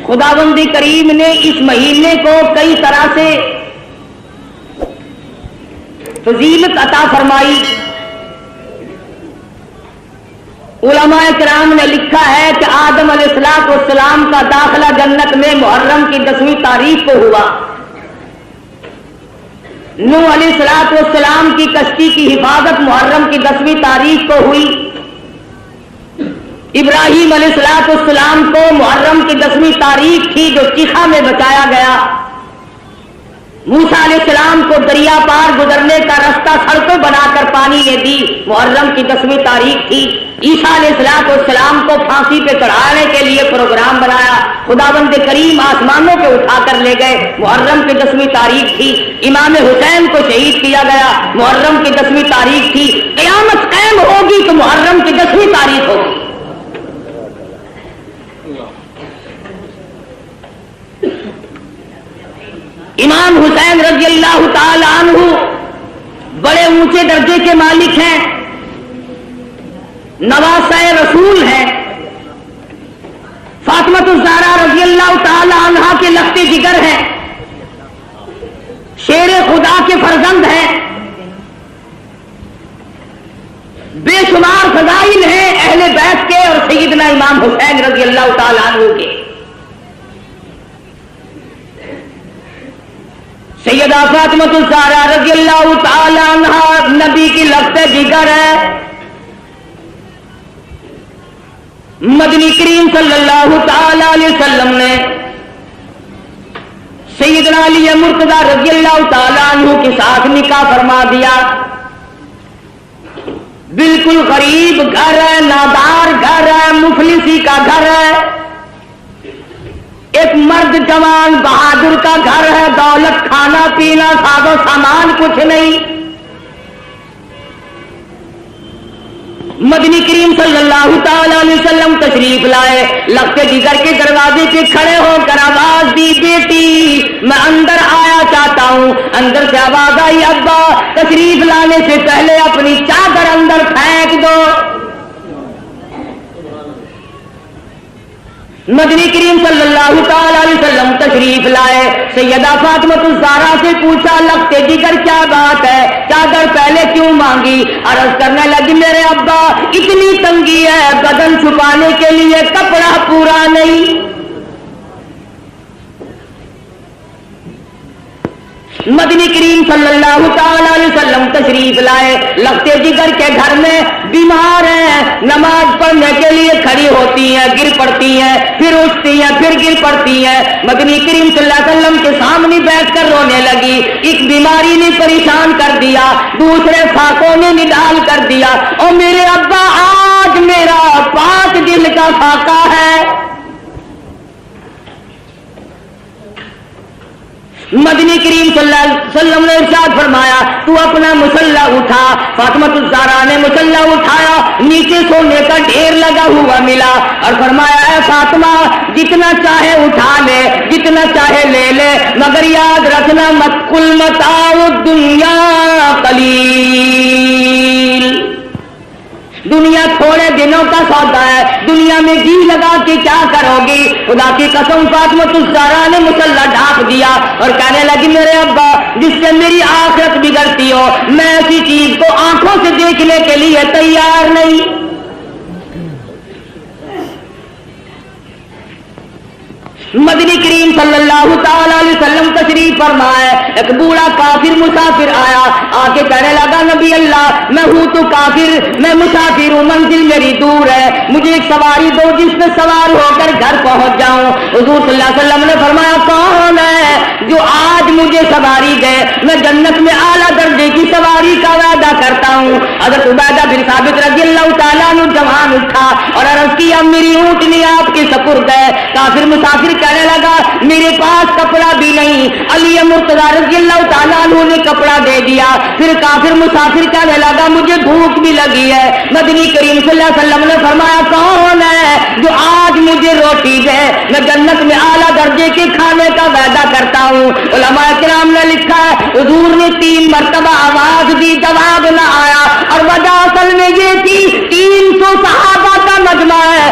خداوند کریم نے اس مہینے کو کئی طرح سے فضیلت عطا فرمائی. علماء کرام نے لکھا ہے کہ آدم علیہ السلام کا داخلہ جنت میں محرم کی 10ویں تاریخ کو ہوا. نوح علیہ السلام کی کشتی کی حفاظت محرم کی 10ویں تاریخ کو ہوئی. ابراہیم علیہ السلام کو محرم کی 10ویں تاریخ تھی جو چیخا میں بچایا گیا. موسیٰ علیہ السلام کو دریا پار گزرنے کا رستہ سڑکیں بنا کر پانی نے دی، محرم کی 10ویں تاریخ تھی. عیسیٰ علیہ السلام کو پھانسی پہ چڑھانے کے لیے پروگرام بنایا، خداوند کریم آسمانوں پہ اٹھا کر لے گئے، محرم کی 10ویں تاریخ تھی. امام حسین کو شہید کیا گیا، محرم کی 10ویں تاریخ تھی. قیامت قائم ہوگی تو محرم کی 10ویں تاریخ ہوگی. امام حسین رضی اللہ تعالی عنہ بڑے اونچے درجے کے مالک ہیں، نواسہ رسول ہیں. فاطمہ الزہرا رضی اللہ تعالی عنہا کے لخت جگر ہیں، شیر خدا کے فرزند ہیں. بے شمار فضائل ہیں اہل بیت کے اور سیدنا امام حسین رضی اللہ تعالی عنہ کے. سیدہ فاطمہ الزہرا رضی اللہ تعالی عنہا نبی کی لخت جگر ہے. مدنی کریم صلی اللہ تعالی علیہ وسلم نے سیدنا علی مرتضی رضی اللہ تعالی عنہ کے ساتھ نکاح فرما دیا. بالکل غریب گھر ہے، نادار گھر ہے، مفلسی کا گھر ہے، ایک مرد جوان بہادر کا گھر ہے، دولت کھانا پینا ساز و سامان کچھ نہیں. مدنی کریم صلی اللہ تعالی علیہ وسلم تشریف لائے، لخت جگر کے دروازے پہ کھڑے ہو کر آواز دی، بیٹی میں اندر آیا چاہتا ہوں. اندر سے آواز آئی، ابا تشریف لانے سے پہلے اپنی چادر اندر پھینک دو. مدنی کریم صلی اللہ تعالی علیہ وسلم تشریف لائے، سیدہ فاطمہ الزہرا سے پوچھا، لخت جگر کیا بات ہے، چادر پہلے کیوں مانگی؟ عرض کرنے لگی، میرے ابا اتنی تنگی ہے، بدن چھپانے کے لیے کپڑا پورا نہیں. مدنی کریم صلی اللہ تعالی علیہ وسلم تشریف لائے، لخت جگر کے گھر میں بیمار ہیں، نماز پڑھنے کے لیے کھڑی ہوتی ہیں، گر پڑتی ہیں، پھر اٹھتی ہیں، پھر گر پڑتی ہیں. مدنی کریم صلی اللہ علیہ وسلم کے سامنے بیٹھ کر رونے لگی. ایک بیماری نے پریشان کر دیا، دوسرے فاقوں نے نڈال کر دیا. اور میرے ابا آج میرا 5 دن کا فاقہ ہے. مدنی کریم صلی اللہ علیہ وسلم نے ارشاد فرمایا، تو اپنا مسلح اٹھا. فاطمہ الزہرا نے مسلح اٹھایا، نیچے سونے کا ڈھیر لگا ہوا ملا اور فرمایا، اے فاطمہ جتنا چاہے اٹھا لے، جتنا چاہے لے لے، مگر یاد رکھنا مت کل متاع الدنیا قلیل. دنیا تھوڑے دنوں کا سودا ہے، دنیا میں جی لگا کے کیا کرو گی؟ خدا کی قسم فاطمہ الزہرا نے مسلح ڈھانپ دیا اور کہنے لگی، میرے ابا جس سے میری آخرت بگڑتی ہو، میں ایسی چیز کو آنکھوں سے دیکھنے کے لیے تیار نہیں. مدنی کریم صلی اللہ تعالی علیہ وسلم تشریف فرمائے. ایک بوڑھا کافر مسافر آیا، آ کے کہنے لگا، نبی اللہ میں ہوں تو کافر، میں مسافر ہوں، منزل میری دور ہے، مجھے ایک سواری دو جس پہ سوار ہو کر گھر پہنچ جاؤں. حضور صلی اللہ علیہ وسلم نے فرمایا، کون ہے جو آج مجھے سواری دے؟ میں جنت میں اعلیٰ درجے کی سواری کا وعدہ کرتا ہوں. حضرت عبیدہ بن ثابت رضی اللہ تعالیٰ عنہ جوان اٹھا اور عرض کیا، میری اونٹنی آپ کے سپرد ہے. کافر مسافر کہنے لگا، میرے پاس کپڑا بھی نہیں. علی مرتضی رضی اللہ تعالیٰ عنہ نے کپڑا دے دیا. پھر کافر مسافر کہنے لگا، مجھے بھوک بھی لگی ہے. مدنی کریم صلی اللہ علیہ وسلم نے فرمایا، کون ہے جو آج مجھے روٹی دے؟ میں جنت میں اعلیٰ درجے کے کھانے کا وعدہ کرتا ہوں. علماء کرام نے لکھا ہے، حضور نے 3 مرتبہ آواز دی، جواب نہ آیا، اور وجہ اصل میں یہ تھی 300 صحابہ کا مجمع ہے،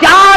4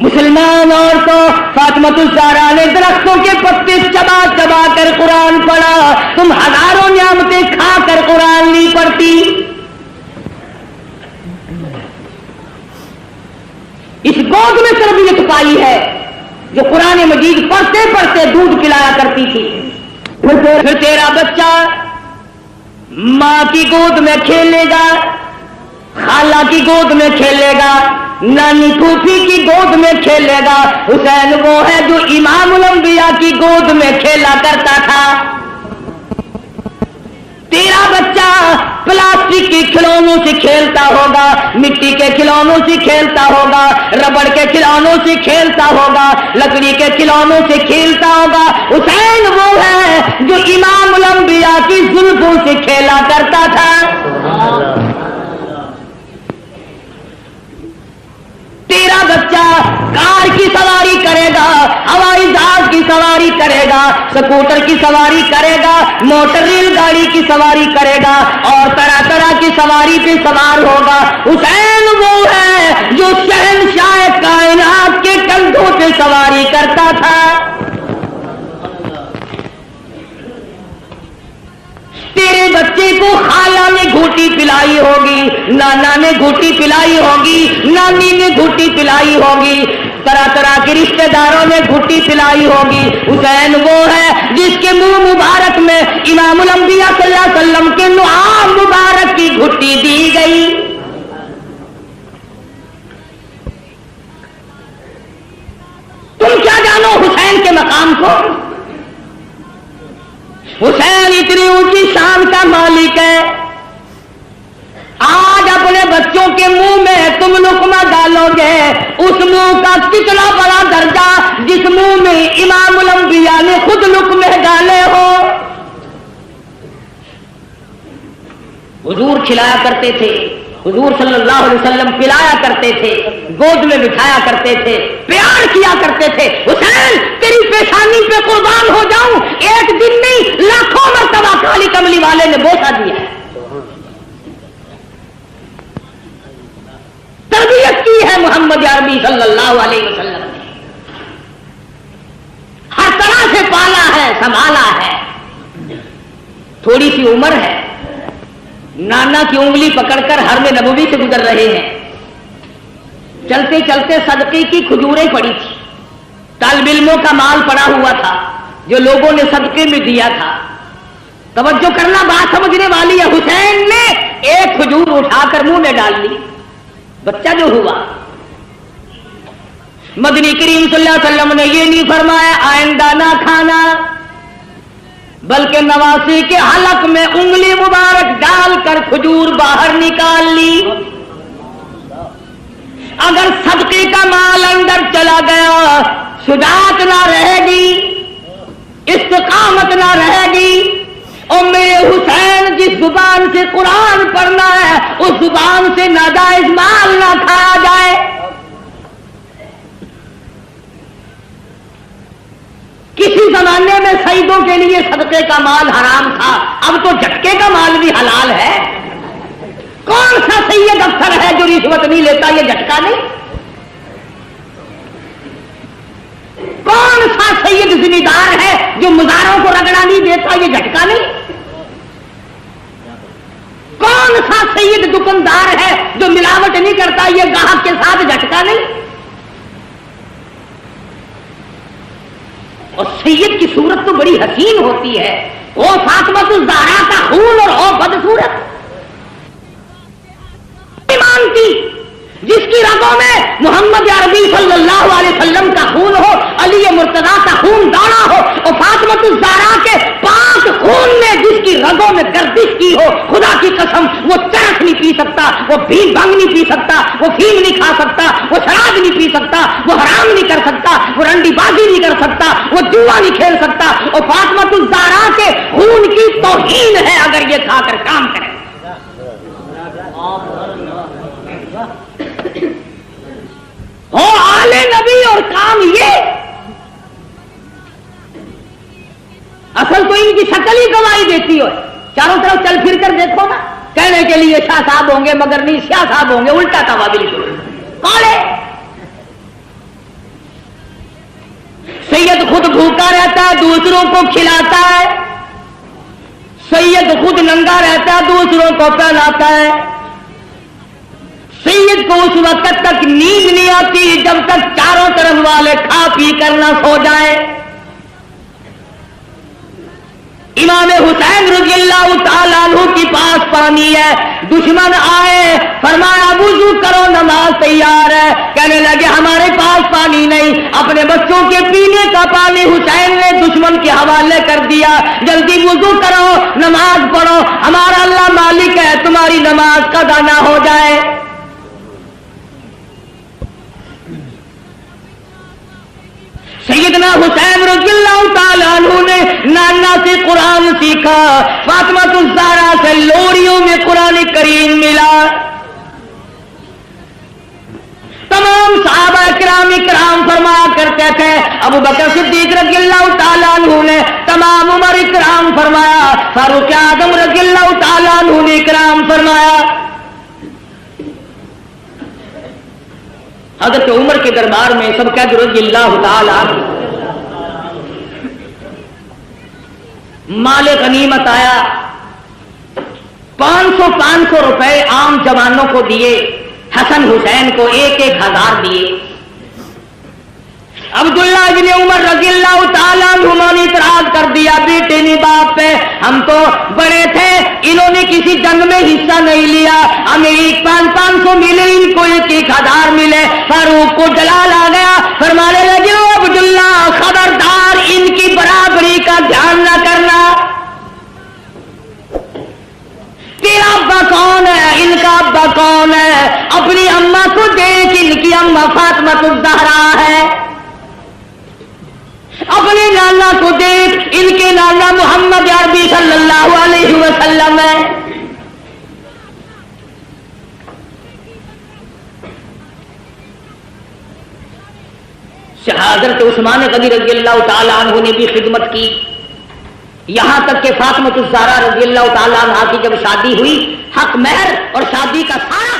مسلمان عورتوں، فاطمہ الزہرا نے درختوں کے پتے چبا چبا کر قرآن پڑھا، تم ہزاروں نعمتیں کھا کر قرآن نہیں پڑھتی۔ اس گود میں تربیت پائی ہے جو قرآن مجید پڑھتے پڑھتے دودھ پلایا کرتی تھی۔ پھر تیرا بچہ ماں کی گود میں کھیلے گا، خالہ کی گود میں کھیلے گا، نانی پھوپھی کی گود میں کھیلے گا۔ حسین وہ ہے جو امام الانبیاء کی گود میں کھیلا کرتا تھا۔ تیرا بچہ پلاسٹک کے کھلونوں سے کھیلتا ہوگا، مٹی کے کھلونوں سے کھیلتا ہوگا، ربڑ کے کھلونوں سے کھیلتا ہوگا، لکڑی کے کھلونوں سے کھیلتا ہوگا۔ حسین وہ ہے جو امام الانبیاء کی زلفوں سے کھیلا کرتا تھا۔ تیرا بچہ کار کی سواری کرے گا، ہوائی جہاز کی سواری کرے گا، سکوٹر کی سواری کرے گا، موٹر ریل گاڑی کی سواری کرے گا اور طرح طرح کی سواری پہ سوار ہوگا۔ حسین وہ ہے جو شہنشاہ کائنات کے کندھوں پہ سواری کرتا تھا۔ تیرے بچے کو خالہ نے گھوٹی پلائی ہوگی، نانا نے گھوٹی پلائی ہوگی، نانی نے گھوٹی پلائی ہوگی، طرح طرح کے رشتہ داروں نے گھوٹی پلائی ہوگی۔ حسین وہ ہے جس کے منہ مبارک میں امام الانبیاء صلی اللہ علیہ وسلم کے نعام مبارک کی گھوٹی دی گئی۔ تم کیا جانو حسین کے مقام کو؟ حسین اتنی اونچی شان کا مالک ہے، آج اپنے بچوں کے منہ میں تم لقمہ ڈالو گے، اس منہ کا کتنا بڑا درجہ جس منہ میں امام الانبیاء نے خود لقمے ڈالے ہو۔ حضور کھلایا کرتے تھے، حضور صلی اللہ علیہ وسلم پلایا کرتے تھے، گود میں بٹھایا کرتے تھے، پیار کیا کرتے تھے۔ حسین تیری پیشانی پہ قربان ہو جاؤں، ایک دن نہیں لاکھوں مرتبہ کالی کملی والے نے بوسہ دیا ہے، تربیت کی ہے محمد عربی صلی اللہ علیہ وسلم نے، ہر طرح سے پالا ہے، سنبھالا ہے۔ تھوڑی سی عمر ہے، نانا کی انگلی پکڑ کر حرم نبوی سے گزر رہے ہیں، چلتے چلتے صدقے کی کھجوریں پڑی تھی، طالب علموں کا مال پڑا ہوا تھا جو لوگوں نے صدقے میں دیا تھا۔ توجہ کرنا، بات سمجھنے والی ہے۔ حسین نے ایک کھجور اٹھا کر منہ میں ڈال لی، بچہ جو ہوا۔ مدنی کریم صلی اللہ علیہ وسلم نے یہ نہیں فرمایا آئندہ نہ کھانا، بلکہ نواسی کے حلق میں انگلی مبارک ڈال کر کھجور باہر نکال لی۔ اگر صدقے کا مال اندر چلا گیا، شجاعت نہ رہے گی، استقامت نہ رہے گی، اور میرے حسین جس زبان سے قرآن پڑھنا ہے اس زبان سے ناجائز مال نہ کھایا جائے۔ کسی زمانے میں سیدوں کے لیے صدقے کا مال حرام تھا، اب تو جھٹکے کا مال بھی حلال ہے۔ کون سا سید افسر ہے جو رشوت نہیں لیتا؟ یہ جھٹکا نہیں۔ کون سا سید ذمہ دار ہے جو مزاروں کو رگڑا نہیں دیتا؟ یہ جھٹکا نہیں۔ کون سا سید دکاندار ہے جو ملاوٹ نہیں کرتا؟ یہ گاہک کے ساتھ جھٹکا نہیں۔ اور سید کی صورت تو بڑی حسین ہوتی ہے، وہ فاطمہ الزہرا کا خون اور وہ بدصورت ایمان کی، جس کی رگوں میں محمد عربی صلی اللہ علیہ وسلم کا خون ہو، علی مرتضیٰ کا خون دوڑا ہو، اور فاطمہ الزہرا کے پاک خون نے جس کی رگوں میں گردش کی ہو، خدا کی قسم وہ چرس نہیں پی سکتا، وہ بھنگ بھنگ نہیں پی سکتا، وہ فیم نہیں کھا سکتا، وہ شراب نہیں پی سکتا، وہ حرام نہیں کر سکتا، وہ رنڈی بازی نہیں کر سکتا، وہ جوا نہیں کھیل سکتا، اور فاطمہ الزہرا کے خون کی توہین ہے اگر یہ کھا کر کام کرے۔ ہو آل نبی اور کام یہ، اصل تو ان کی شکل ہی گواہی دیتی ہو۔ چاروں طرف چل پھر کر دیکھو نا، کہنے کے لیے شاہ صاحب ہوں گے مگر نہیں شاہ صاحب ہوں گے، الٹا تھا بالکل۔ کون ہے ہے دوسروں کو کھلاتا ہے، سید خود ننگا رہتا ہے دوسروں کو پہناتا ہے، سید کو اس وقت تک نیند نہیں آتی جب تک چاروں طرف والے کھا پی کر نہ سو جائیں۔ امام حسین رضی اللہ تعالیٰ عنہ کے پاس پانی ہے، دشمن آئے، فرمایا وضو کرو نماز تیار ہے، کہنے لگے ہمارے پاس پانی نہیں، اپنے بچوں کے پینے کا پانی حسین نے دشمن کے حوالے کر دیا، جلدی وضو کرو نماز پڑھو، ہمارا اللہ مالک ہے، تمہاری نماز قضا نہ ہو جائے۔ سیدنا حسین رضی اللہ تعالیٰ عنہ نے نانا سے قرآن سیکھا، فاطمہ الزہرا سے لوریوں میں قرآن کریم ملا۔ تمام صحابہ کرام فرمایا کرتے تھے، ابو بکر صدیق رضی اللہ تعالیٰ عنہ نے تمام عمر اکرام فرمایا، فاروق اعظم رضی اللہ تعالیٰ عنہ نے اکرام فرمایا۔ حضرت عمر کے دربار میں سب کہتے رضی اللہ تعالیٰ عنہ، مال غنیمت آیا، 500 روپے عام جوانوں کو دیے، حسن حسین کو 1,000 دیے۔ عبداللہ بن عمر رضی اللہ تعالیٰ عنہ نے اعتراض کر دیا، بیٹے نہیں باپ پہ، ہم تو بڑے تھے، انہوں نے کسی جنگ میں حصہ نہیں لیا، ہمیں 500 ملے، ان کو 1,000 ملے۔ فاروق کو جلال آ گیا، فرمانے لگے عبداللہ خبردار ان کی برابری کا دھیان نہ کرنا، تیرا ابا کون ہے، ان کا ابا کون ہے، اپنی اماں کو دیکھ، ان کی اماں فاطمہ الزہرا ہے، اپنے نانا کو دیکھ، ان کے نانا محمد عربی صلی اللہ علیہ وسلم ہے۔ حضرت عثمان غنی رضی اللہ تعالیٰ عنہ نے بھی خدمت کی، یہاں تک کہ فاطمہ الزہرا رضی اللہ تعالیٰ عنہ کی جب شادی ہوئی، حق مہر اور شادی کا سارا